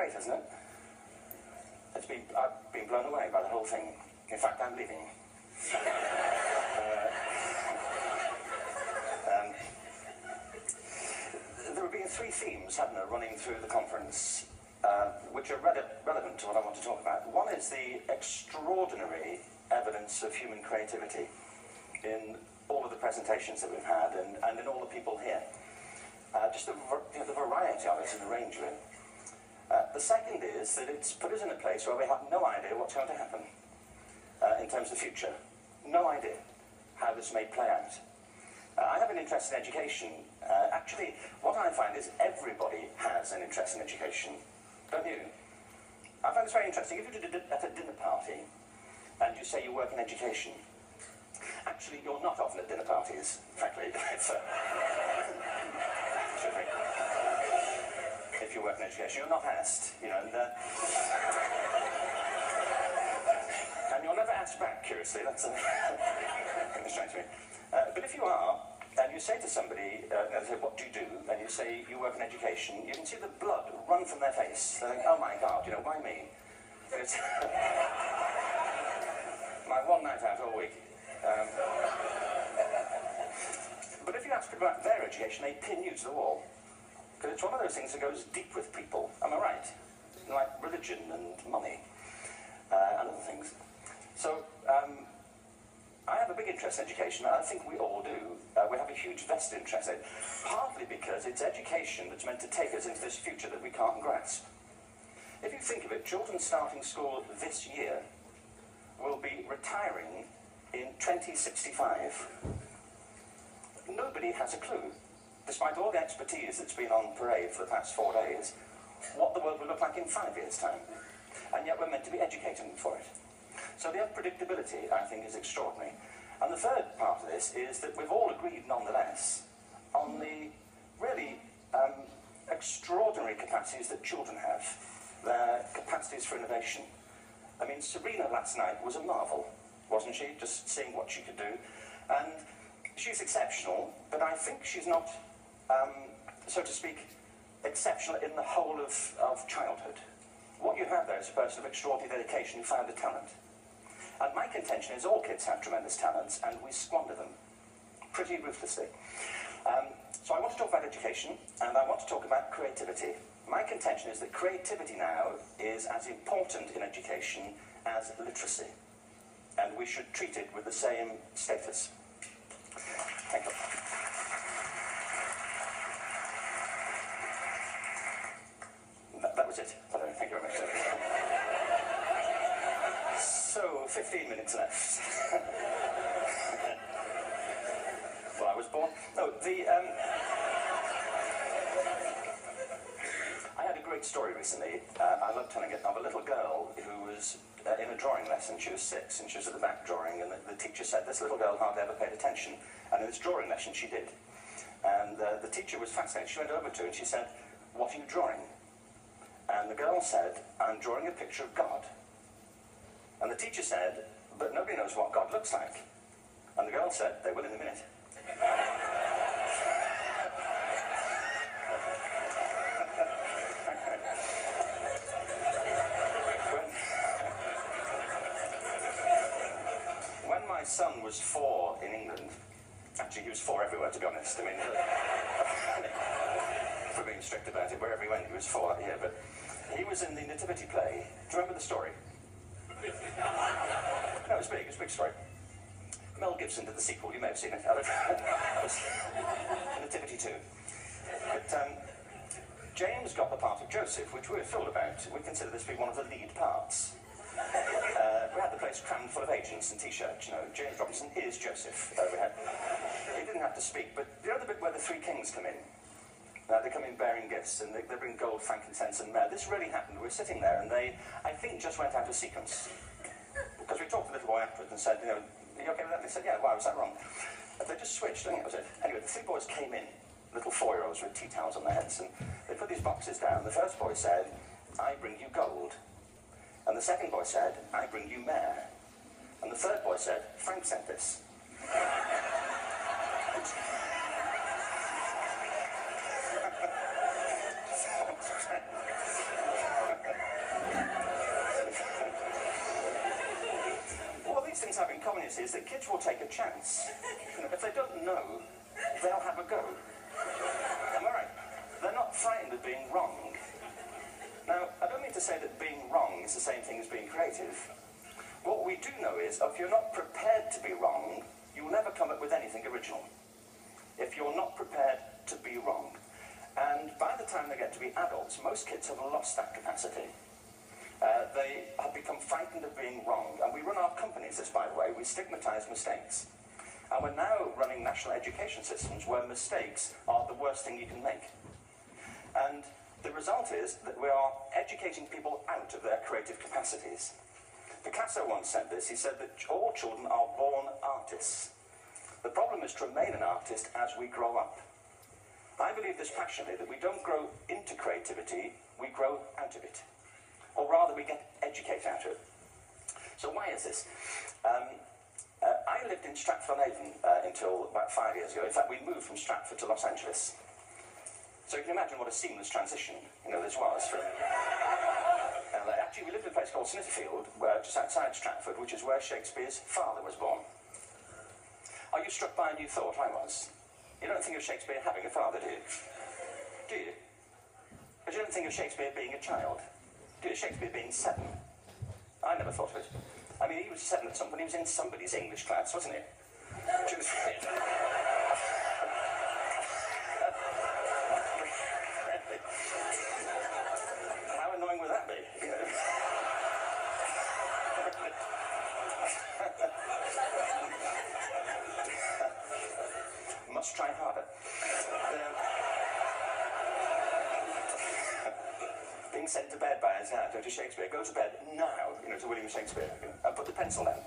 great, hasn't it? I've been blown away by the whole thing. In fact, I'm leaving. There have been three themes, haven't there, running through the conference, which are relevant to what I want to talk about. One is the extraordinary evidence of human creativity in all of the presentations that we've had and in all the people here. Just the variety of it and the range of it. The second is that it's put us in a place where we have no idea what's going to happen in terms of the future. No idea how this may play out. I have an interest in education. Actually, what I find is everybody has an interest in education, don't you? I find this very interesting. If you're at a dinner party and you say you work in education, actually you're not often at dinner parties, frankly. If you work in education, you're not asked, you know, and you're never asked back, curiously. That's strange to me. But if you are, and you say to somebody, they say, what do you do? And you say, you work in education, you can see the blood run from their face. They think, oh my God, you know, why me? It's my one night out all week. But if you ask people about their education, they pin you to the wall. Because it's one of those things that goes deep with people, am I right? Like religion and money and other things. So I have a big interest in education, and I think we all do. We have a huge vested interest in it, partly because it's education that's meant to take us into this future that we can't grasp. If you think of it, children starting school this year will be retiring in 2065. Nobody has a clue, despite all the expertise that's been on parade for the past 4 days, what the world will look like in 5 years' time. And yet we're meant to be educating them for it. So the unpredictability, I think, is extraordinary. And the third part of this is that we've all agreed, nonetheless, on the really extraordinary capacities that children have, their capacities for innovation. I mean, Serena last night was a marvel, wasn't she? Just seeing what she could do. And she's exceptional, but I think she's not, so to speak, exceptional in the whole of childhood. What you have there is a person of extraordinary dedication who found a talent. And my contention is all kids have tremendous talents, and we squander them pretty ruthlessly. So I want to talk about education, and I want to talk about creativity. My contention is that creativity now is as important in education as literacy, and we should treat it with the same status. Thank you. That was it. Thank you very much. So, 15 minutes left. Well, I was born. No, I had a great story recently. I love telling it of a little girl who was in a drawing lesson. She was 6 and she was at the back drawing, and the teacher said this little girl hardly ever paid attention. And in this drawing lesson she did. And the teacher was fascinated. She went over to her and she said, "What are you drawing?" And the girl said, "I'm drawing a picture of God." And the teacher said, "But nobody knows what God looks like." And the girl said, "They will in a minute." When my son was 4 in England, actually he was 4 everywhere, to be honest. I mean, for being strict about it, wherever he went, he was 4 that year. But he was in the Nativity play. Do you remember the story? No, it's big. It's a big story. Mel Gibson did the sequel. You may have seen it. Nativity 2. But James got the part of Joseph, which we were thrilled about. We consider this to be one of the lead parts. We had the place crammed full of agents and T-shirts. You know, James Robinson is Joseph. He didn't have to speak, but you know the bit where the 3 kings come in? They come in bearing gifts, and they bring gold, frankincense, and myrrh. This really happened. We were sitting there, and they, I think, just went out of sequence. Because we talked to the little boy afterwards and said, you know, "Are you okay with that?" And they said, "Yeah, why was that wrong?" And they just switched, I think that was it. Anyway, the 3 boys came in, little 4-year-olds with tea towels on their heads, and they put these boxes down. The first boy said, "I bring you gold." And the second boy said, "I bring you myrrh." And the third boy said, "Frank sent this." in community is that kids will take a chance. You know, if they don't know, they'll have a go. Am I right? They're not frightened of being wrong. Now, I don't mean to say that being wrong is the same thing as being creative. What we do know is, if you're not prepared to be wrong, you will never come up with anything original. If you're not prepared to be wrong. And by the time they get to be adults, most kids have lost that capacity. They have become frightened of being wrong. And we run our companies this, by the way. We stigmatize mistakes. And we're now running national education systems where mistakes are the worst thing you can make. And the result is that we are educating people out of their creative capacities. Picasso once said this. He said that all children are born artists. The problem is to remain an artist as we grow up. I believe this passionately, that we don't grow into creativity, we grow out of it. Or rather, we get educated out of it. So why is this? I lived in Stratford-on-Avon until about 5 years ago. In fact, we moved from Stratford to Los Angeles. So you can imagine what a seamless transition, this was. Actually, we lived in a place called Snitterfield, just outside Stratford, which is where Shakespeare's father was born. Are you struck by a new thought? I was. You don't think of Shakespeare having a father, do you? Do you? But you don't think of Shakespeare being a child? Do you? Shakespeare being 7? I never thought of it. I mean, he was 7 at some point. He was in somebody's English class, wasn't he? How annoying would that be? Must try harder. Being sent to bed by his dad, to Shakespeare, go to bed now, to William Shakespeare, and put the pencil down.